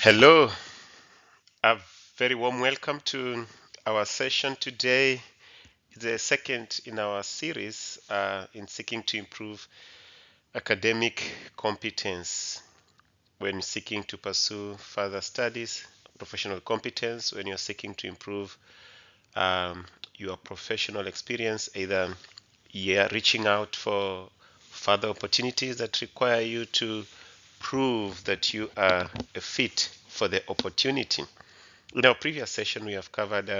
Hello, a very warm welcome to our session today. The second in our series in seeking to improve academic competence when seeking to pursue further studies, professional competence when you're seeking to improve your professional experience, either you're reaching out for further opportunities that require you to prove that you are a fit for the opportunity. In our previous session, we have covered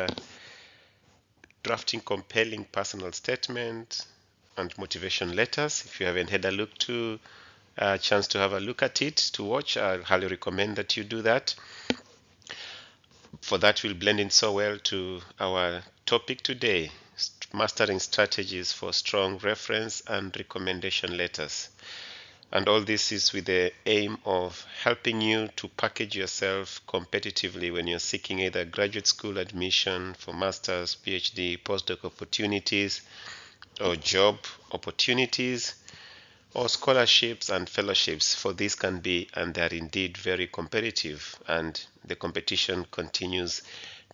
drafting compelling personal statement and motivation letters. If you haven't had a chance to have a look at it, to watch, I highly recommend that you do that. For that, will blend in so well to our topic today, mastering strategies for strong reference and recommendation letters. And all this is with the aim of helping you to package yourself competitively when you're seeking either graduate school admission for master's, PhD, postdoc opportunities, or job opportunities, or scholarships and fellowships. For this can be, and they are indeed very competitive, and the competition continues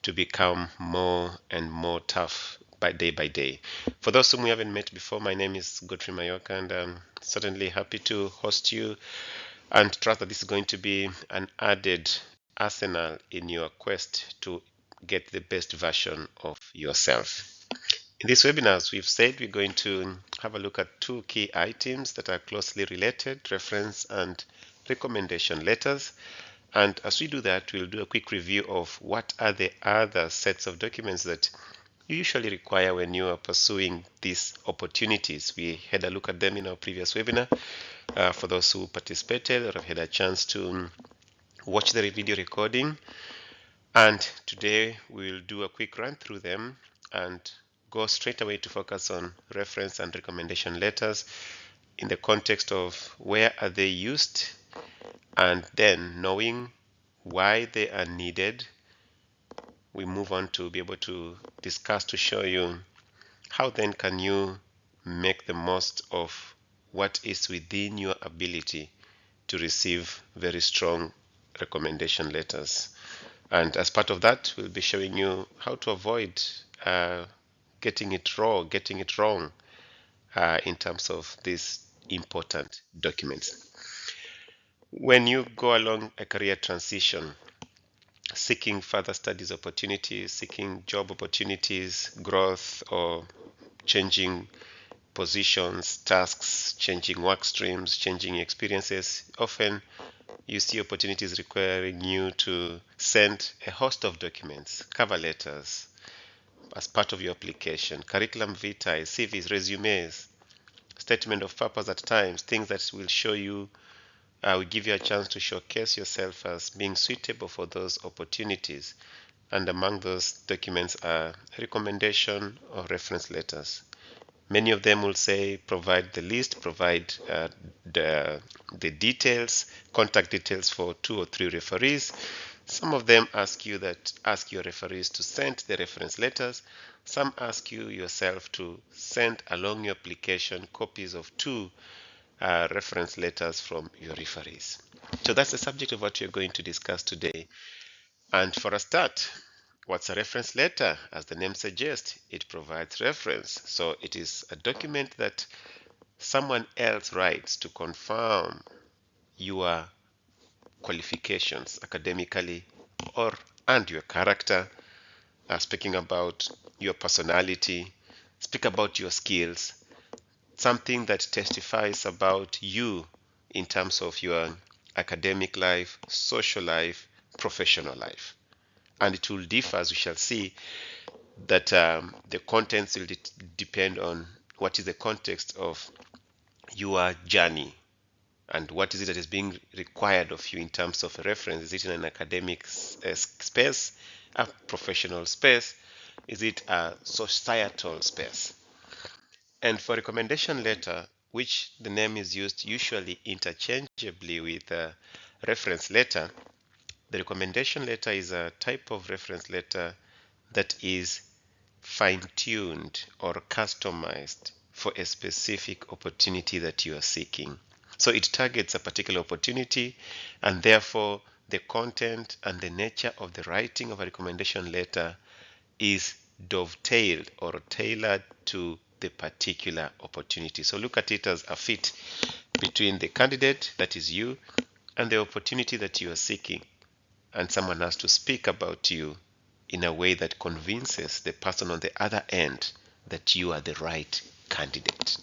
to become more and more tough by day. For those whom we haven't met before, my name is Godfrey Mayoka, and I'm certainly happy to host you and trust that this is going to be an added arsenal in your quest to get the best version of yourself. In this webinar, as we've said, we're going to have a look at two key items that are closely related, reference and recommendation letters. And as we do that, we'll do a quick review of what are the other sets of documents that you usually require when you are pursuing these opportunities. We had a look at them in our previous webinar. For those who participated or have had a chance to watch the video recording. And today we'll do a quick run through them and go straight away to focus on reference and recommendation letters in the context of where are they used, and then knowing why they are needed, we move on to be able to discuss to show you how then can you make the most of what is within your ability to receive very strong recommendation letters. And as part of that, we'll be showing you how to avoid getting it wrong in terms of these important documents. When you go along a career transition, seeking further studies opportunities, seeking job opportunities, growth, or changing positions, tasks, changing work streams, changing experiences, often you see opportunities requiring you to send a host of documents, cover letters, as part of your application, curriculum vitae, CVs, resumes, statement of purpose at times, things that will show you, will give you a chance to showcase yourself as being suitable for those opportunities. And among those documents are recommendation or reference letters. Many of them will say provide the list, provide the details, contact details for 2 or 3 referees. Some of them ask your referees to send the reference letters. Some ask you yourself to send along your application copies of 2 reference letters from your referees. So that's the subject of what we're going to discuss today. And for a start, what's a reference letter? As the name suggests, it provides reference. So it is a document that someone else writes to confirm your qualifications academically and your character, speaking about your personality, speak about your skills, something that testifies about you in terms of your academic life, social life, professional life. And it will differ, as we shall see, that the contents will depend on what is the context of your journey and what is it that is being required of you in terms of a reference. Is it in an academic space, a professional space? Is it a societal space? And for recommendation letter, which the name is used usually interchangeably with a reference letter, the recommendation letter is a type of reference letter that is fine-tuned or customized for a specific opportunity that you are seeking. So it targets a particular opportunity, and therefore the content and the nature of the writing of a recommendation letter is dovetailed or tailored to the particular opportunity. So look at it as a fit between the candidate, that is you, and the opportunity that you are seeking. And someone has to speak about you in a way that convinces the person on the other end that you are the right candidate.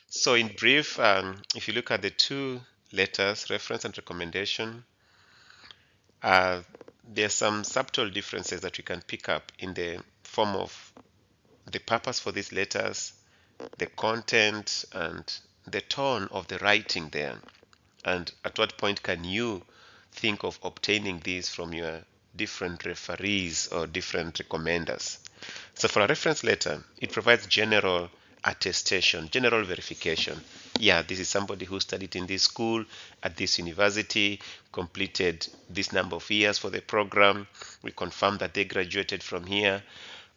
So in brief, if you look at the two letters, reference and recommendation, there are some subtle differences that we can pick up in the form of the purpose for these letters, the content, and the tone of the writing there. And at what point can you think of obtaining these from your different referees or different recommenders? So for a reference letter, it provides general attestation, general verification. Yeah, this is somebody who studied in this school, at this university, completed this number of years for the program. We confirm that they graduated from here.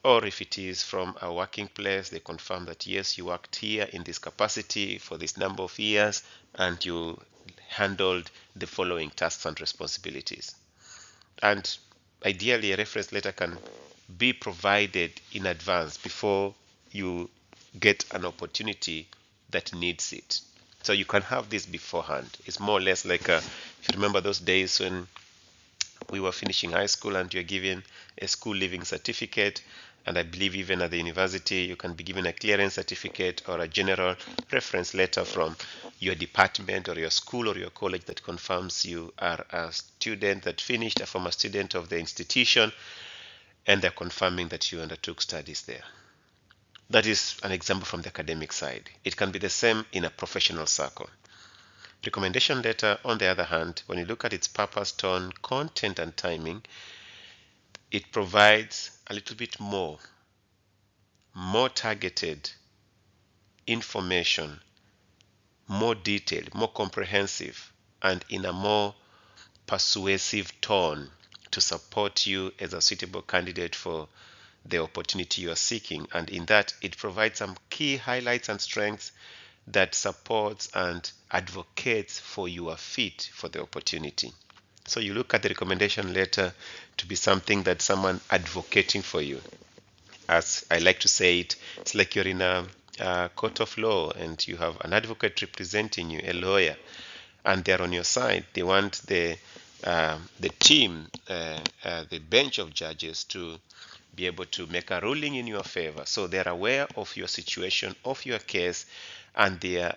Or if it is from a working place, they confirm that yes, you worked here in this capacity for this number of years and you handled the following tasks and responsibilities. And ideally, a reference letter can be provided in advance before you get an opportunity that needs it. So you can have this beforehand. It's more or less like if you remember those days when we were finishing high school and you're given a school leaving certificate, and I believe even at the university you can be given a clearance certificate or a general reference letter from your department or your school or your college that confirms you are a student that finished, a former student of the institution, and they're confirming that you undertook studies there. That is an example from the academic side. It can be the same in a professional circle. Recommendation letter, on the other hand, when you look at its purpose, tone, content, and timing, it provides a little bit more targeted information, more detailed, more comprehensive, and in a more persuasive tone to support you as a suitable candidate for the opportunity you are seeking. And in that, it provides some key highlights and strengths that supports and advocates for your fit for the opportunity. So you look at the recommendation letter to be something that someone advocating for you. As I like to say it, it's like you're in a court of law and you have an advocate representing you, a lawyer, and they're on your side. They want the team, the bench of judges to be able to make a ruling in your favor. So they're aware of your situation, of your case, and they are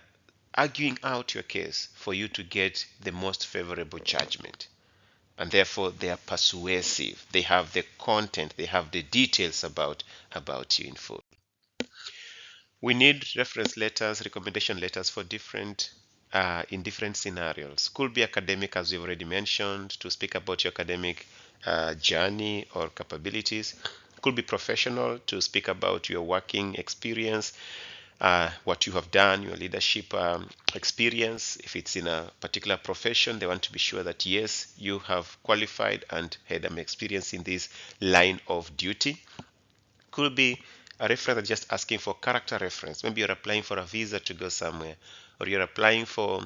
arguing out your case for you to get the most favorable judgment. And therefore, they are persuasive. They have the content, they have the details about you in full. We need reference letters, recommendation letters for different in different scenarios. Could be academic, as we've already mentioned, to speak about your academic journey or capabilities. Could be professional, to speak about your working experience, what you have done, your leadership experience. If it's in a particular profession, they want to be sure that yes, you have qualified and had experience in this line of duty. Could be a reference that's just asking for character reference. Maybe you're applying for a visa to go somewhere, or you're applying for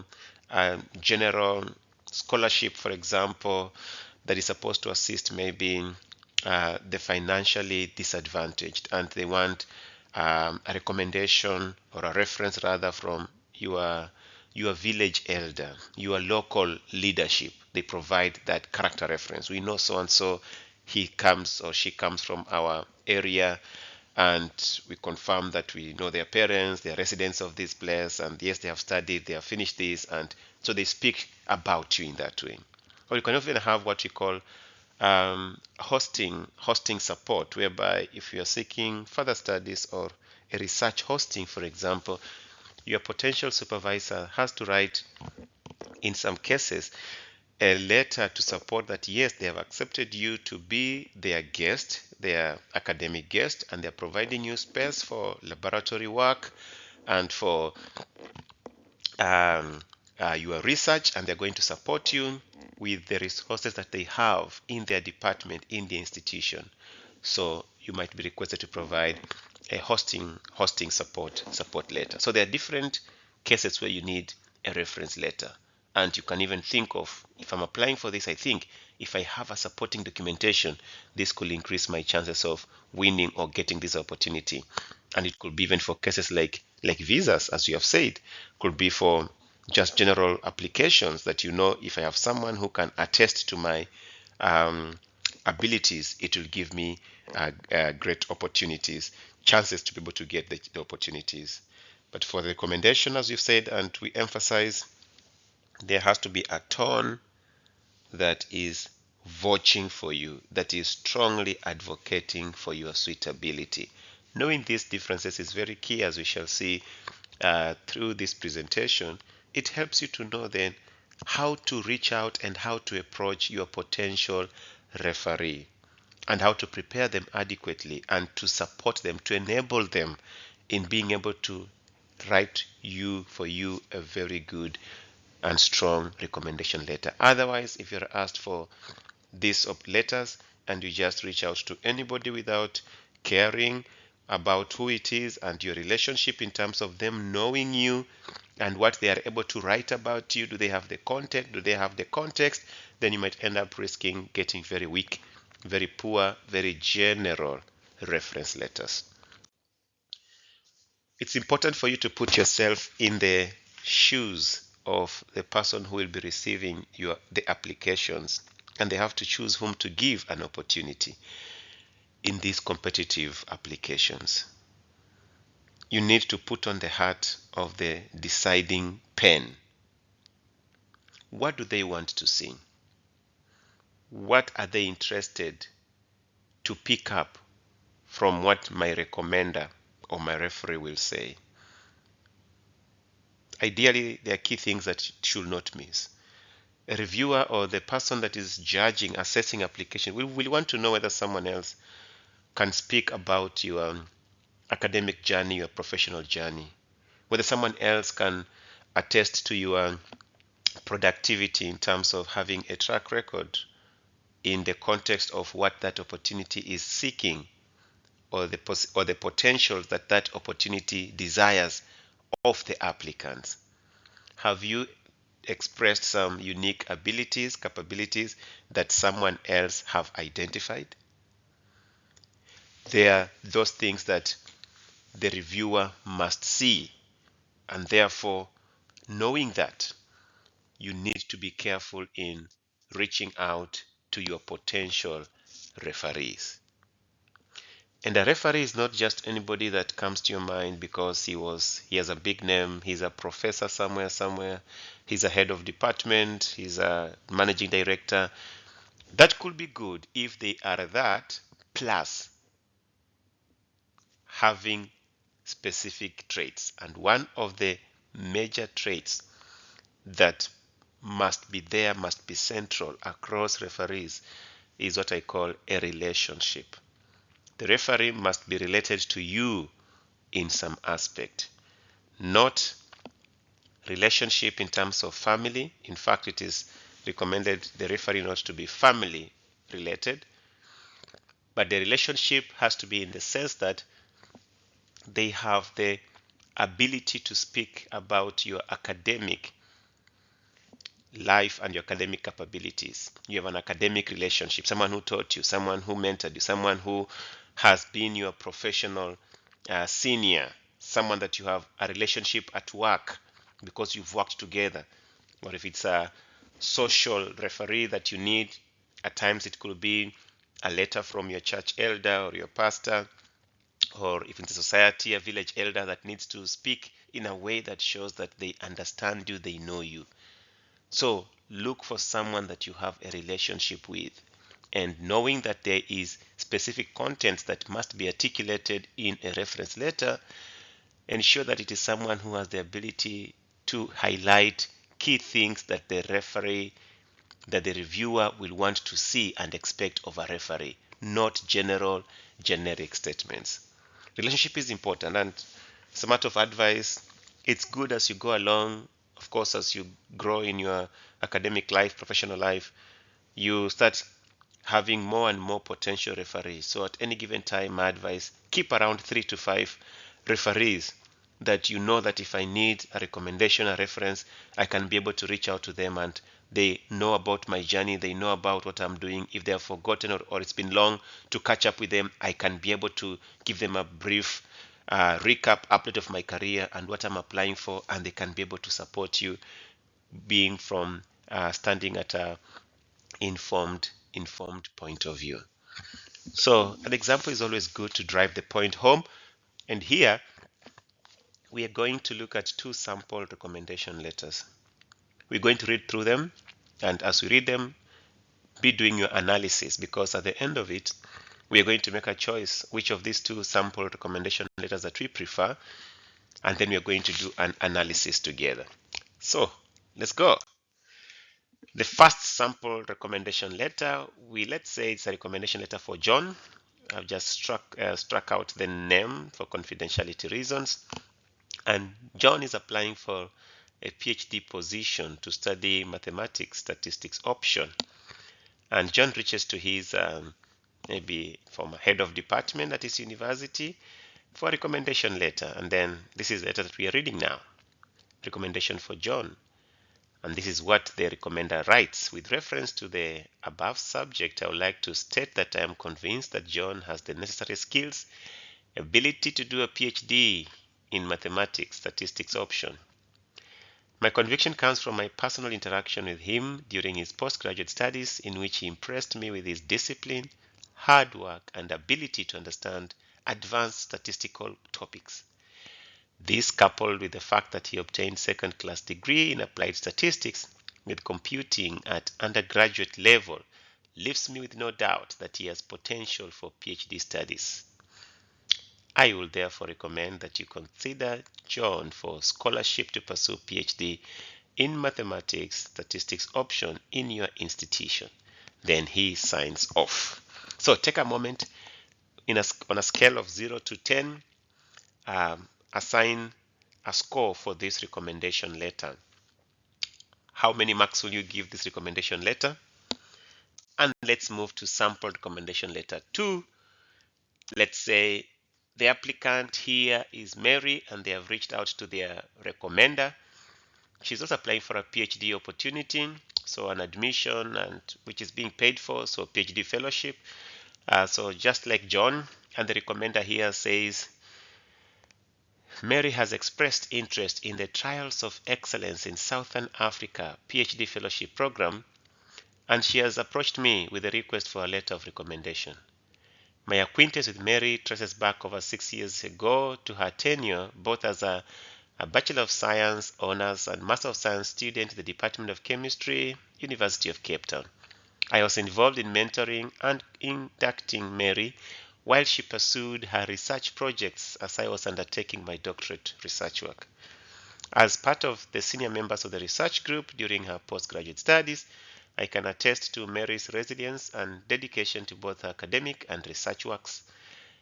a general scholarship, for example, that is supposed to assist maybe the financially disadvantaged, and they want a recommendation or a reference rather from your village elder, your local leadership. They provide that character reference. We know so and so, he comes or she comes from our area, and we confirm that we know their parents, they are residents of this place, and yes, they have studied, they have finished this, and so they speak about you in that way. Or you can even have what we call hosting support, whereby if you are seeking further studies or a research hosting, for example, your potential supervisor has to write, in some cases, a letter to support that yes, they have accepted you to be their guest, their academic guest, and they're providing you space for laboratory work and for your research, and they're going to support you with the resources that they have in their department, in the institution. So you might be requested to provide a hosting support letter. So there are different cases where you need a reference letter, And you can even think of, if I'm applying for this, I think if I have a supporting documentation, this could increase my chances of winning or getting this opportunity. And it could be even for cases like visas, as you have said, could be for just general applications that, if I have someone who can attest to my abilities, it will give me great opportunities, chances to be able to get the opportunities. But for the recommendation, as you've said, and we emphasize, there has to be a tone that is vouching for you, that is strongly advocating for your suitability. Knowing these differences is very key, as we shall see through this presentation. It helps you to know then how to reach out and how to approach your potential referee, and how to prepare them adequately and to support them, to enable them in being able to write for you a very good and strong recommendation letter. Otherwise, if you're asked for these letters and you just reach out to anybody without caring about who it is and your relationship in terms of them knowing you and what they are able to write about you, do they have the content, do they have the context, then you might end up risking getting very weak, very poor, very general reference letters. It's important for you to put yourself in the shoes of the person who will be receiving the applications, and they have to choose whom to give an opportunity in these competitive applications. You need to put on the hat of the deciding pen. What do they want to see? What are they interested to pick up from what my recommender or my referee will say? Ideally, there are key things that you should not miss. A reviewer or the person that is judging, assessing application will want to know whether someone else can speak about your academic journey, your professional journey, whether someone else can attest to your productivity in terms of having a track record in the context of what that opportunity is seeking, or the potential that that opportunity desires of the applicants. Have you expressed some unique abilities, capabilities that someone else have identified? They are those things that the reviewer must see, and therefore, knowing that, you need to be careful in reaching out to your potential referees. And a referee is not just anybody that comes to your mind because he has a big name, he's a professor somewhere, he's a head of department, he's a managing director. That could be good if they are that, plus having specific traits. And one of the major traits that must be there, must be central across referees, is what I call a relationship. The referee must be related to you in some aspect, not relationship in terms of family. In fact, it is recommended the referee not to be family related, but the relationship has to be in the sense that they have the ability to speak about your academic life and your academic capabilities. You have an academic relationship, someone who taught you, someone who mentored you, someone who has been your professional senior, someone that you have a relationship at work because you've worked together. Or if it's a social referee that you need, at times it could be a letter from your church elder or your pastor, or if it's a society, a village elder that needs to speak in a way that shows that they understand you, they know you. So look for someone that you have a relationship with, and knowing that there is specific content that must be articulated in a reference letter, ensure that it is someone who has the ability to highlight key things that the reviewer will want to see and expect of a referee, not generic statements. Relationship is important, and as a matter of advice, it's good as you go along. Of course, as you grow in your academic life, professional life, you start having more and more potential referees. So at any given time, my advice, keep around 3 to 5 referees that you know that if I need a recommendation, a reference, I can be able to reach out to them, and they know about my journey, they know about what I'm doing. If they have forgotten, or it's been long to catch up with them, I can be able to give them a brief recap, update of my career and what I'm applying for, and they can be able to support you being from standing at a informed point of view. So an example is always good to drive the point home. And here we are going to look at two sample recommendation letters. We're going to read through them, and as we read them, be doing your analysis, because at the end of it, we are going to make a choice which of these two sample recommendation letters that we prefer, and then we are going to do an analysis together. So let's go. The first sample recommendation letter, let's say it's a recommendation letter for John. I've just struck out the name for confidentiality reasons. And John is applying for a PhD position to study mathematics statistics option. And John reaches to his maybe former head of department at his university for a recommendation letter. And then this is the letter that we are reading now. Recommendation for John. And this is what the recommender writes. With reference to the above subject, I would like to state that I am convinced that John has the necessary skills, ability to do a PhD in mathematics statistics option. My conviction comes from my personal interaction with him during his postgraduate studies, in which he impressed me with his discipline, hard work, and ability to understand advanced statistical topics. This, coupled with the fact that he obtained second-class degree in applied statistics with computing at undergraduate level, leaves me with no doubt that he has potential for PhD studies. I will therefore recommend that you consider John for scholarship to pursue PhD in mathematics statistics option in your institution. Then he signs off. So take a moment, on a scale of 0 to 10, assign a score for this recommendation letter. How many marks will you give this recommendation letter? And let's move to sample recommendation letter 2. Let's say the applicant here is Mary, and they have reached out to their recommender. She's also applying for a PhD opportunity, so an admission, and which is being paid for, so PhD fellowship. So just like John, and the recommender here says, Mary has expressed interest in the Trials of Excellence in Southern Africa PhD Fellowship Program, and she has approached me with a request for a letter of recommendation. My acquaintance with Mary traces back over 6 years ago to her tenure both as a Bachelor of Science Honors and Master of Science student in the Department of Chemistry, University of Cape Town. I was involved in mentoring and inducting Mary while she pursued her research projects as I was undertaking my doctorate research work. As part of the senior members of the research group during her postgraduate studies, I can attest to Mary's resilience and dedication to both her academic and research works.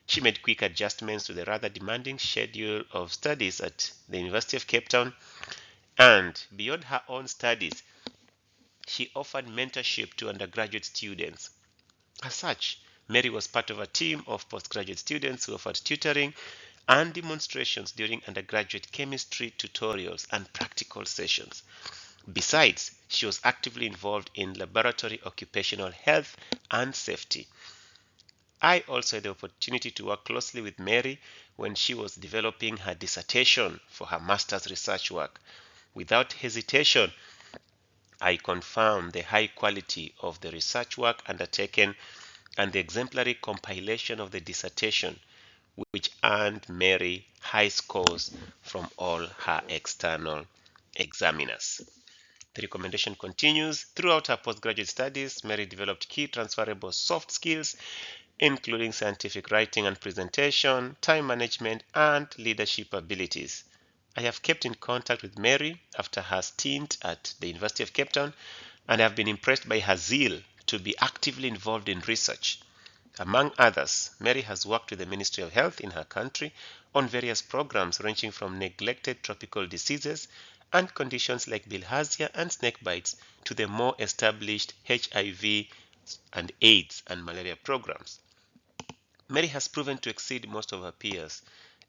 She made quick adjustments to the rather demanding schedule of studies at the University of Cape Town, and beyond her own studies, she offered mentorship to undergraduate students. As such, Mary was part of a team of postgraduate students who offered tutoring and demonstrations during undergraduate chemistry tutorials and practical sessions. Besides, she was actively involved in laboratory occupational health and safety. I also had the opportunity to work closely with Mary when she was developing her dissertation for her master's research work. Without hesitation, I confirm the high quality of the research work undertaken and the exemplary compilation of the dissertation, which earned Mary high scores from all her external examiners. The recommendation continues. Throughout her postgraduate studies, Mary developed key transferable soft skills, including scientific writing and presentation, time management, and leadership abilities. I have kept in contact with Mary after her stint at the University of Cape Town, and I have been impressed by her zeal to be actively involved in research. Among others, Mary has worked with the Ministry of Health in her country on various programs ranging from neglected tropical diseases and conditions like bilharzia and snake bites to the more established HIV and AIDS and malaria programs. Mary has proven to exceed most of her peers,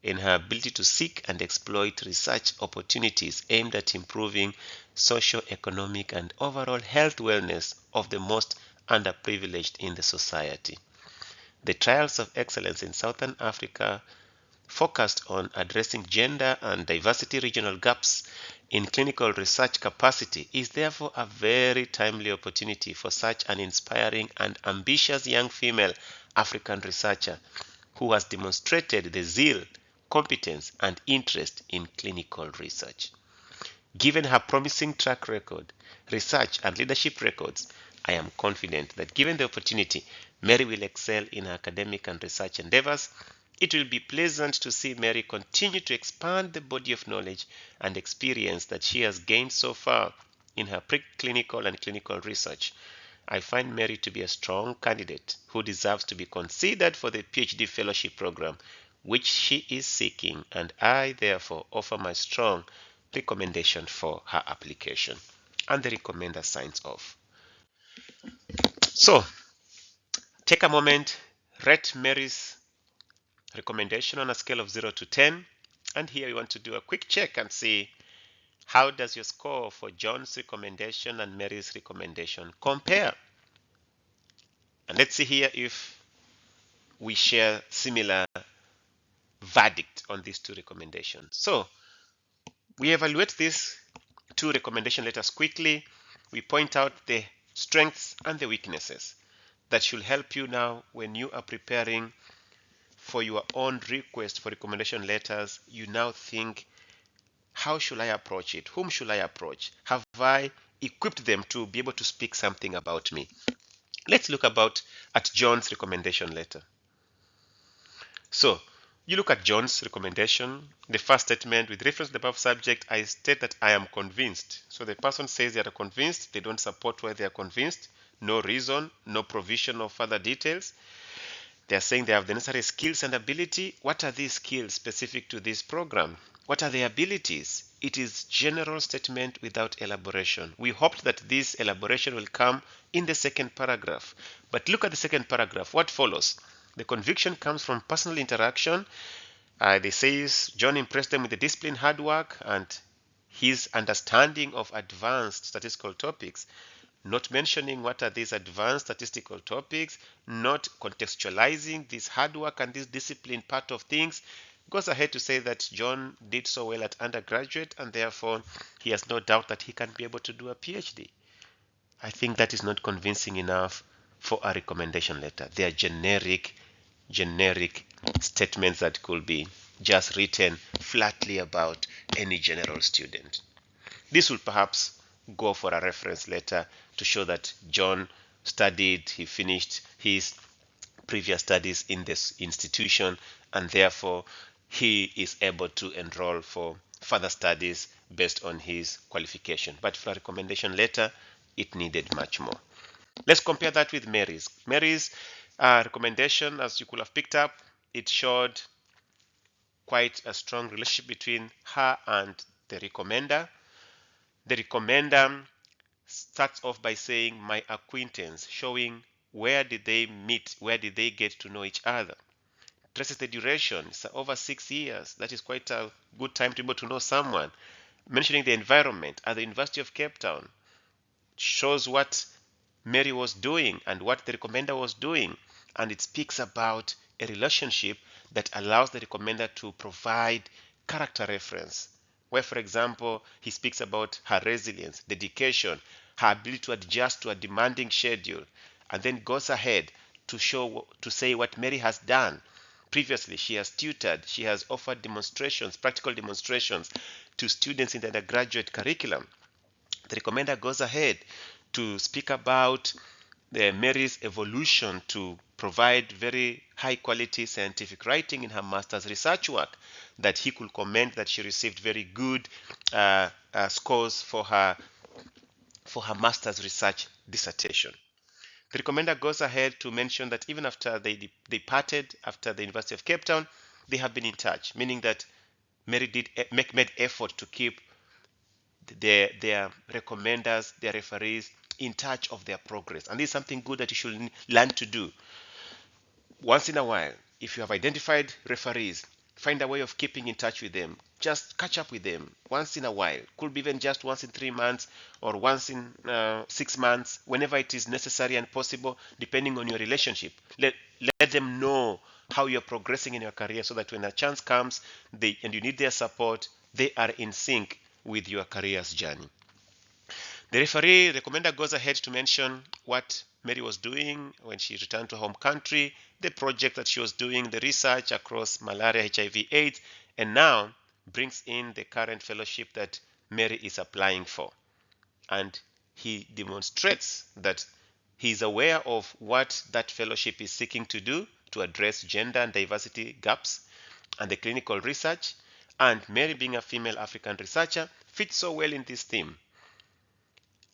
in her ability to seek and exploit research opportunities aimed at improving socio-economic and overall health wellness of the most underprivileged in the society. The Trials of Excellence in Southern Africa focused on addressing gender and diversity regional gaps in clinical research capacity is therefore a very timely opportunity for such an inspiring and ambitious young female African researcher who has demonstrated the zeal, competence, and interest in clinical research. Given her promising track record, research, and leadership records, I am confident that given the opportunity, Mary will excel in her academic and research endeavors. It will be pleasant to see Mary continue to expand the body of knowledge and experience that she has gained so far in her preclinical and clinical research. I find Mary to be a strong candidate who deserves to be considered for the PhD fellowship program which she is seeking, and I therefore offer my strong recommendation for her application. And the recommender signs off. So, take a moment, rate Mary's recommendation on a scale of 0 to 10, and here you want to do a quick check and see how does your score for John's recommendation and Mary's recommendation compare. And let's see here if we share similar verdict on these two recommendations. So we evaluate these two recommendation letters quickly. We point out the strengths and the weaknesses that should help you now when you are preparing for your own request for recommendation letters. You now think, how should I approach it? Whom should I approach? Have I equipped them to be able to speak something about me? Let's look at John's recommendation letter. So you look at John's recommendation, the first statement: with reference to the above subject, I state that I am convinced. So the person says they are convinced, they don't support why they are convinced, no reason, no provision of further details. They are saying they have the necessary skills and ability. What are these skills specific to this program? What are the abilities? It is general statement without elaboration. We hoped that this elaboration will come in the second paragraph. But look at the second paragraph. What follows? The conviction comes from personal interaction. They say John impressed them with the discipline, hard work, and his understanding of advanced statistical topics. Not mentioning what are these advanced statistical topics, not contextualizing this hard work and this discipline part of things, goes ahead to say that John did so well at undergraduate and therefore he has no doubt that he can be able to do a PhD. I think that is not convincing enough for a recommendation letter. They are generic statements that could be just written flatly about any general student. This will perhaps go for a reference letter to show that John studied, he finished his previous studies in this institution, and therefore he is able to enroll for further studies based on his qualification. But for a recommendation letter, it needed much more. Let's compare that with Mary's. Mary's recommendation, as you could have picked up, it showed quite a strong relationship between her and the recommender. The recommender starts off by saying my acquaintance, showing where did they meet, where did they get to know each other. Traces the duration, it's over 6 years. That is quite a good time to be able to know someone. Mentioning the environment at the University of Cape Town shows what Mary was doing and what the recommender was doing, and it speaks about a relationship that allows the recommender to provide character reference, where, for example, he speaks about her resilience, dedication, her ability to adjust to a demanding schedule, and then goes ahead to say what Mary has done. Previously, she has tutored, she has offered demonstrations, practical demonstrations to students in the undergraduate curriculum. The recommender goes ahead to speak about Mary's evolution to provide very high quality scientific writing in her master's research work, that he could comment that she received very good scores for her master's research dissertation. The recommender goes ahead to mention that even after they departed after the University of Cape Town, they have been in touch, meaning that Mary made effort to keep their recommenders, their referees in touch of their progress. And this is something good that you should learn to do. Once in a while, if you have identified referees, Find a way of keeping in touch with them. Just catch up with them once in a while. Could be even just once in 3 months or once in 6 months, whenever it is necessary and possible, depending on your relationship. Let them know how you're progressing in your career so that when a chance comes and you need their support, they are in sync with your career's journey. The referee recommender goes ahead to mention what Mary was doing when she returned to home country, the project that she was doing, the research across malaria, HIV, AIDS, and now brings in the current fellowship that Mary is applying for. And he demonstrates that he is aware of what that fellowship is seeking to do to address gender and diversity gaps and the clinical research. And Mary, being a female African researcher, fits so well in this theme,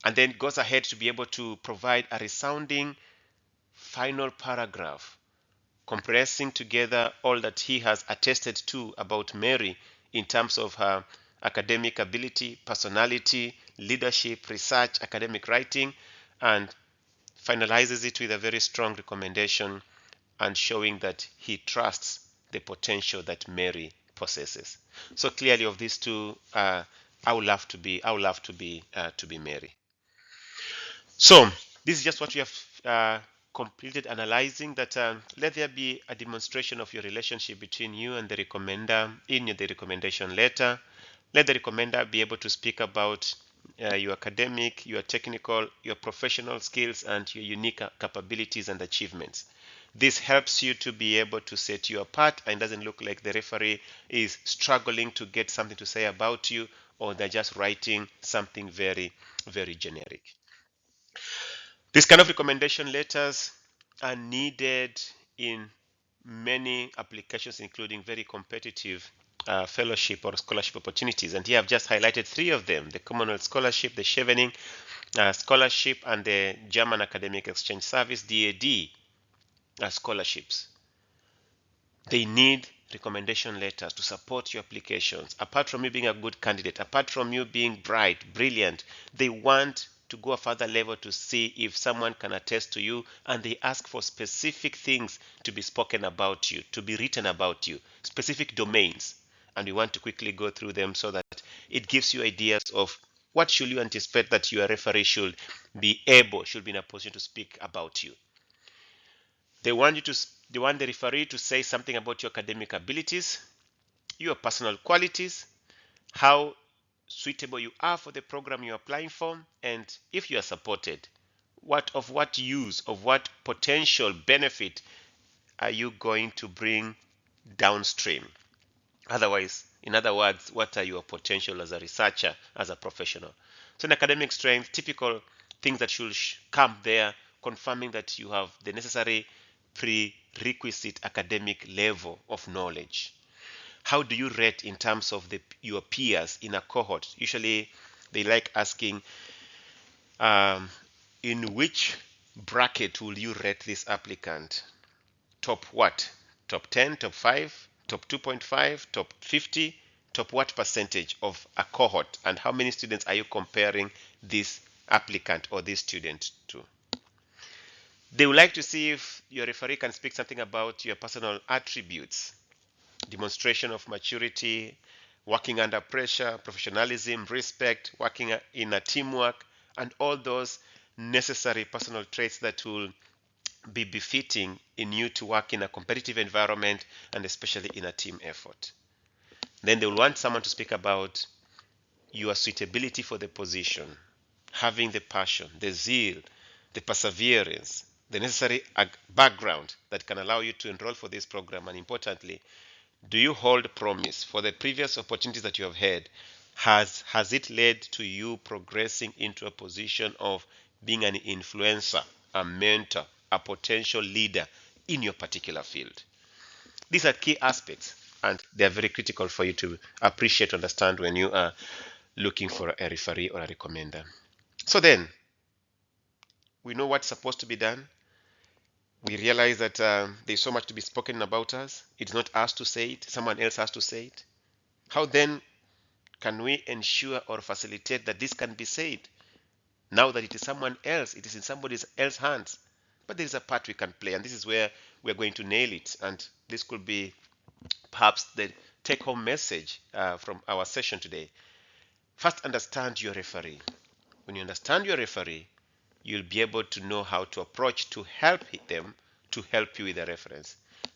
and then goes ahead to be able to provide a resounding final paragraph compressing together all that he has attested to about Mary in terms of her academic ability, personality, leadership, research, academic writing, and finalizes it with a very strong recommendation and showing that he trusts the potential that Mary possesses. So clearly, of these two, I would love to be Mary. So this is just what we have completed analyzing, that let there be a demonstration of your relationship between you and the recommender in the recommendation letter. Let the recommender be able to speak about your academic, your technical, your professional skills, and your unique capabilities and achievements. This helps you to be able to set you apart, and doesn't look like the referee is struggling to get something to say about you, or they're just writing something very, very generic. These kind of recommendation letters are needed in many applications, including very competitive fellowship or scholarship opportunities. And here I've just highlighted three of them: the Commonwealth Scholarship, the Chevening Scholarship, and the German Academic Exchange Service, DAD scholarships. They need recommendation letters to support your applications. Apart from you being a good candidate, apart from you being bright, brilliant, they want to go a further level to see if someone can attest to you, and they ask for specific things to be spoken about you, to be written about you, specific domains. And we want to quickly go through them so that it gives you ideas of what should you anticipate that your referee should be in a position to speak about you. They want the referee to say something about your academic abilities, your personal qualities, how suitable you are for the program you're applying for, and if you are supported, what potential benefit are you going to bring downstream? In other words, what are your potential as a researcher, as a professional? So in academic strength, typical things that should come there, confirming that you have the necessary prerequisite academic level of knowledge. How do you rate in terms of your peers in a cohort? Usually they like asking, in which bracket will you rate this applicant? Top what? Top 10, top 5, top 2.5, top 50, top what percentage of a cohort? And how many students are you comparing this applicant or this student to? They would like to see if your referee can speak something about your personal attributes: demonstration of maturity, working under pressure, professionalism, respect, working in a teamwork, and all those necessary personal traits that will be befitting in you to work in a competitive environment, and especially in a team effort. Then they will want someone to speak about your suitability for the position, having the passion, the zeal, the perseverance, the necessary background that can allow you to enroll for this program. And importantly, do you hold promise for the previous opportunities that you have had? Has it led to you progressing into a position of being an influencer, a mentor, a potential leader in your particular field? These are key aspects, and they are very critical for you to appreciate, understand when you are looking for a referee or a recommender. So then, we know what's supposed to be done. We realize that there's so much to be spoken about us. It's not us to say it, someone else has to say it. How then can we ensure or facilitate that this can be said? Now that it is someone else, it is in somebody else's hands. But there is a part we can play, and this is where we're going to nail it. And this could be perhaps the take-home message from our session today. First, understand your referee. When you understand your referee, you'll be able to know how to approach to help them to help you with the reference.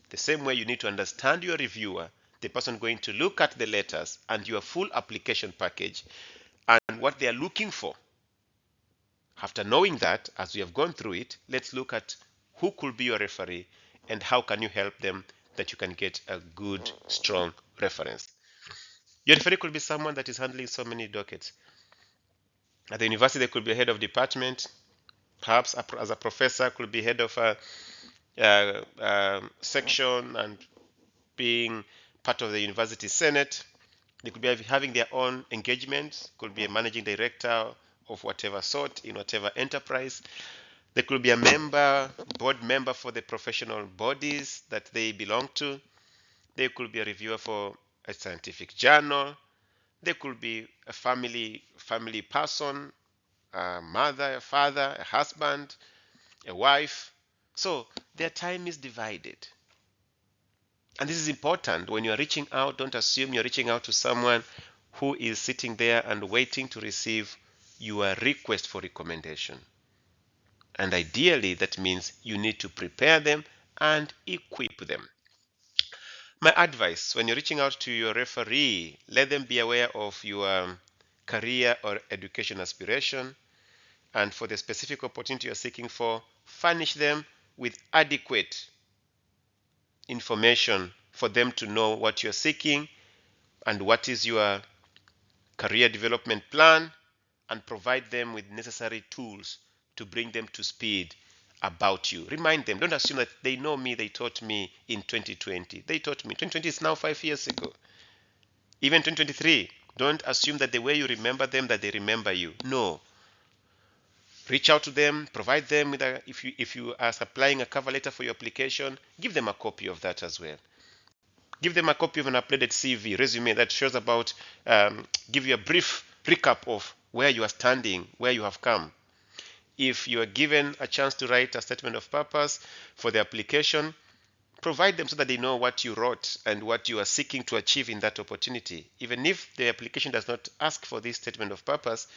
The same way you need to understand your reviewer, the person going to look at the letters and your full application package and what they are looking for. After knowing that, as we have gone through it, let's look at who could be your referee and how can you help them that you can get a good, strong reference. Your referee could be someone that is handling so many dockets. At the university, they could be a head of department, perhaps as a professor, could be head of a section and being part of the university senate. They could be having their own engagements, could be a managing director of whatever sort in whatever enterprise. They could be a member, board member for the professional bodies that they belong to. They could be a reviewer for a scientific journal. They could be a family person, a mother, a father, a husband, a wife. So their time is divided. And this is important. When you're reaching out, don't assume you're reaching out to someone who is sitting there and waiting to receive your request for recommendation. And ideally, that means you need to prepare them and equip them. My advice, when you're reaching out to your referee, let them be aware of your career or education aspiration. And for the specific opportunity you're seeking for, furnish them with adequate information for them to know what you're seeking and what is your career development plan, and provide them with necessary tools to bring them to speed about you. Remind them, don't assume that they know me, they taught me in 2020. They taught me. 2020 is now 5 years ago. Even 2023, don't assume that the way you remember them, that they remember you. No. Reach out to them, provide them with if you are supplying a cover letter for your application, give them a copy of that as well. Give them a copy of an uploaded CV, resume that shows about, give you a brief recap of where you are standing, where you have come. If you are given a chance to write a statement of purpose for the application, provide them so that they know what you wrote and what you are seeking to achieve in that opportunity. Even if the application does not ask for this statement of purpose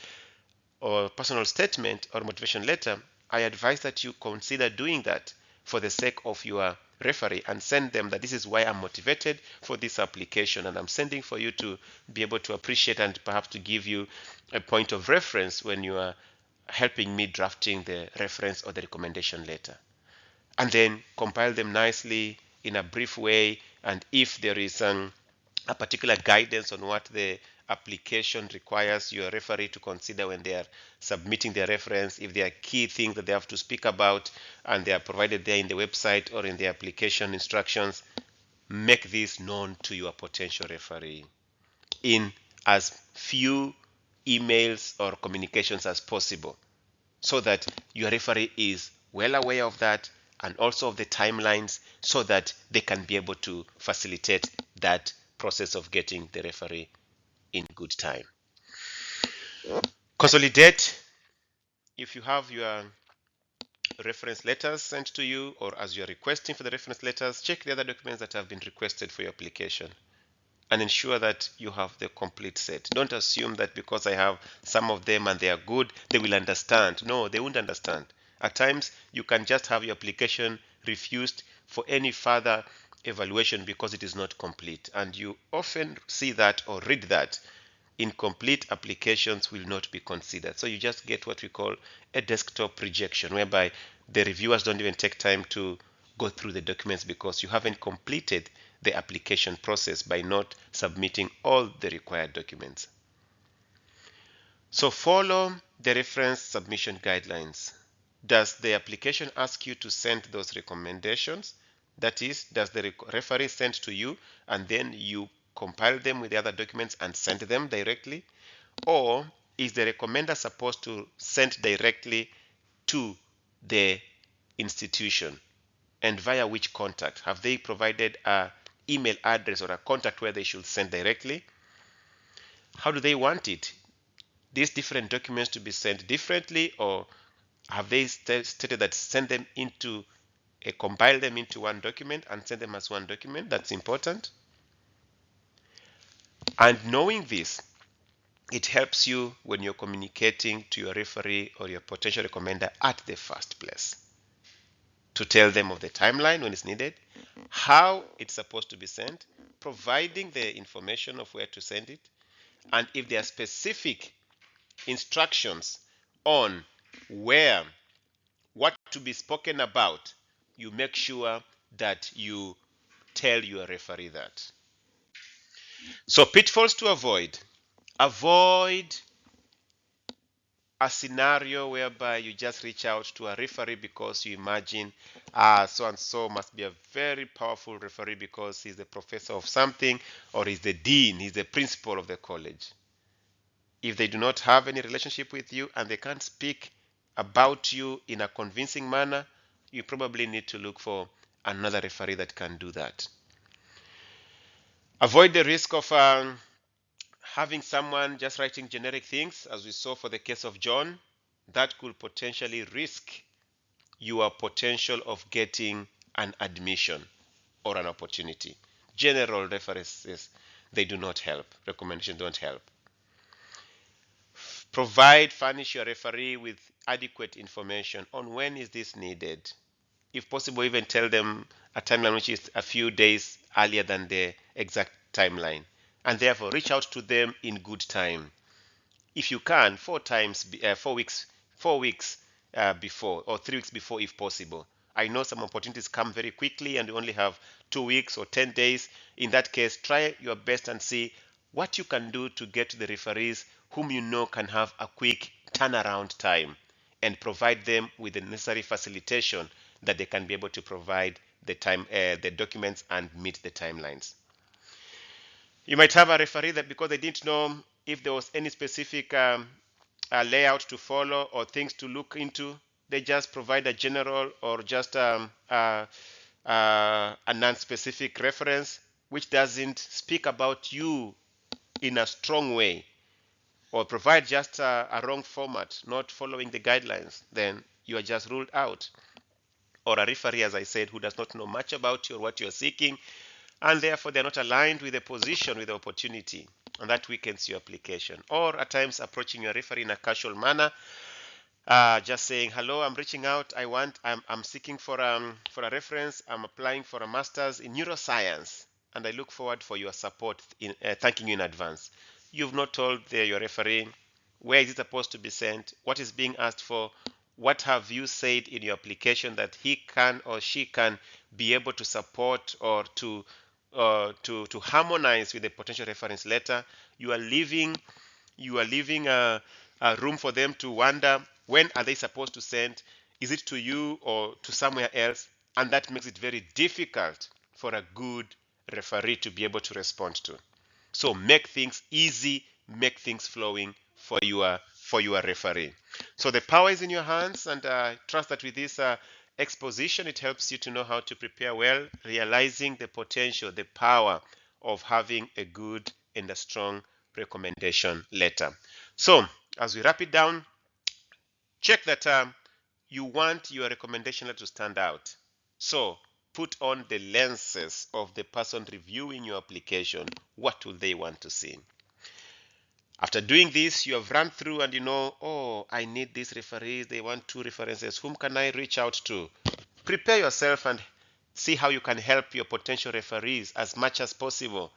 or personal statement or motivation letter, I advise that you consider doing that for the sake of your referee and send them that this is why I'm motivated for this application, and I'm sending for you to be able to appreciate and perhaps to give you a point of reference when you are helping me drafting the reference or the recommendation letter. And then compile them nicely in a brief way, and if there is a particular guidance on what the application requires your referee to consider when they are submitting their reference, if there are key things that they have to speak about and they are provided there in the website or in the application instructions, make this known to your potential referee in as few emails or communications as possible, so that your referee is well aware of that and also of the timelines, so that they can be able to facilitate that process of getting the referee in good time. Consolidate. If you have your reference letters sent to you, or as you're requesting for the reference letters, check the other documents that have been requested for your application and ensure that you have the complete set. Don't assume that because I have some of them and they are good, they will understand. No, they won't understand. At times, you can just have your application refused for any further evaluation because it is not complete. And you often see that or read that incomplete applications will not be considered. So you just get what we call a desktop rejection, whereby the reviewers don't even take time to go through the documents because you haven't completed the application process by not submitting all the required documents. So follow the reference submission guidelines. Does the application ask you to send those recommendations? That is, does the referee send to you and then you compile them with the other documents and send them directly? Or is the recommender supposed to send directly to the institution? And via which contact? Have they provided an email address or a contact where they should send directly? How do they want it? These different documents to be sent differently, or have they stated that send them into compile them into one document and send them as one document. That's important. And knowing this, it helps you when you're communicating to your referee or your potential recommender at the first place, to tell them of the timeline when it's needed, how it's supposed to be sent, providing the information of where to send it, and if there are specific instructions on what to be spoken about, you make sure that you tell your referee that. So pitfalls to avoid. Avoid a scenario whereby you just reach out to a referee because you imagine so and so must be a very powerful referee because he's the professor of something, or he's the dean, he's the principal of the college. If they do not have any relationship with you and they can't speak about you in a convincing manner, you probably need to look for another referee that can do that. Avoid the risk of having someone just writing generic things, as we saw for the case of John. That could potentially risk your potential of getting an admission or an opportunity. General references, they do not help. Recommendations don't help. Furnish your referee with adequate information on when is this needed. If possible, even tell them a timeline which is a few days earlier than the exact timeline. And therefore, reach out to them in good time. If you can, 4 weeks before, or 3 weeks before if possible. I know some opportunities come very quickly and you only have 2 weeks or 10 days. In that case, try your best and see what you can do to get to the referees whom you know can have a quick turnaround time, and provide them with the necessary facilitation that they can be able to provide the documents and meet the timelines. You might have a referee that, because they didn't know if there was any specific layout to follow or things to look into, they just provide a general or just a non-specific reference which doesn't speak about you in a strong way, or provide just a wrong format, not following the guidelines. Then you are just ruled out. Or a referee, as I said, who does not know much about you or what you're seeking, and therefore they're not aligned with the position, with the opportunity, and that weakens your application. Or at times approaching your referee in a casual manner, just saying, hello, I'm reaching out, I'm seeking for a reference, I'm applying for a master's in neuroscience, and I look forward for your support, in thanking you in advance. You've not told your referee where is it supposed to be sent, what is being asked for, what have you said in your application that he can or she can be able to support or to harmonize with the potential reference letter. You are leaving a room for them to wonder, when are they supposed to send? Is it to you or to somewhere else? And that makes it very difficult for a good referee to be able to respond to. So make things easy, make things flowing for your referee. So the power is in your hands, and trust that with this exposition, it helps you to know how to prepare well, realizing the potential, the power of having a good and a strong recommendation letter. So as we wrap it down, check that you want your recommendation letter to stand out. So put on the lenses of the person reviewing your application. What will they want to see? After doing this, you have run through and you know, oh, I need these referees, they want 2 references. Whom can I reach out to? Prepare yourself and see how you can help your potential referees as much as possible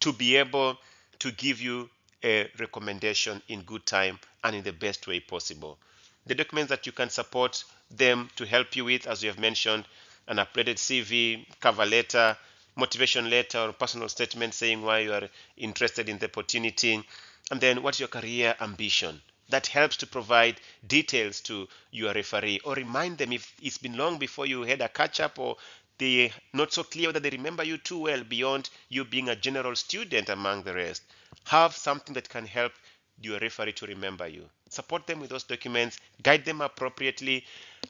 to be able to give you a recommendation in good time and in the best way possible. The documents that you can support them to help you with, as we have mentioned, an updated CV, cover letter, motivation letter, or personal statement saying why you are interested in the opportunity, and then what's your career ambition. That helps to provide details to your referee, or remind them if it's been long before you had a catch up, or they're not so clear that they remember you too well beyond you being a general student among the rest. Have something that can help your referee to remember you. Support them with those documents, guide them appropriately,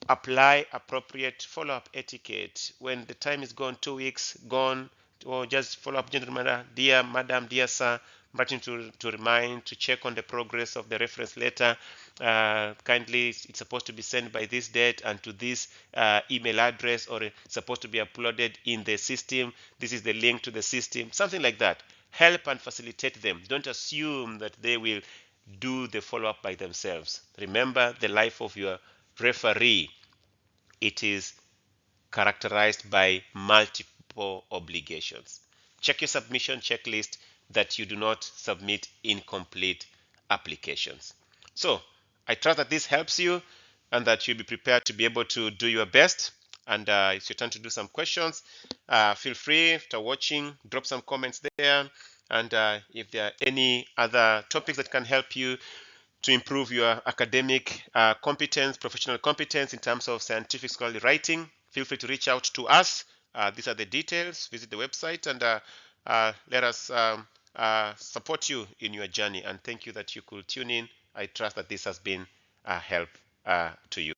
apply appropriate follow-up etiquette. When the time is gone, 2 weeks gone, or just follow up, gentlemen, dear madam, dear sir, writing to remind, to check on the progress of the reference letter. Kindly, it's supposed to be sent by this date and to this email address, or it's supposed to be uploaded in the system. This is the link to the system, something like that. Help and facilitate them. Don't assume that they will do the follow-up by themselves. Remember, the life of your referee, it is characterized by multiple obligations. Check your submission checklist that you do not submit incomplete applications. So I trust that this helps you and that you'll be prepared to be able to do your best. And it's your turn to do some questions. Feel free, after watching, drop some comments there. And if there are any other topics that can help you to improve your academic competence, professional competence in terms of scientific scholarly writing, feel free to reach out to us. These are the details. Visit the website and let us support you in your journey. And thank you that you could tune in. I trust that this has been a help to you.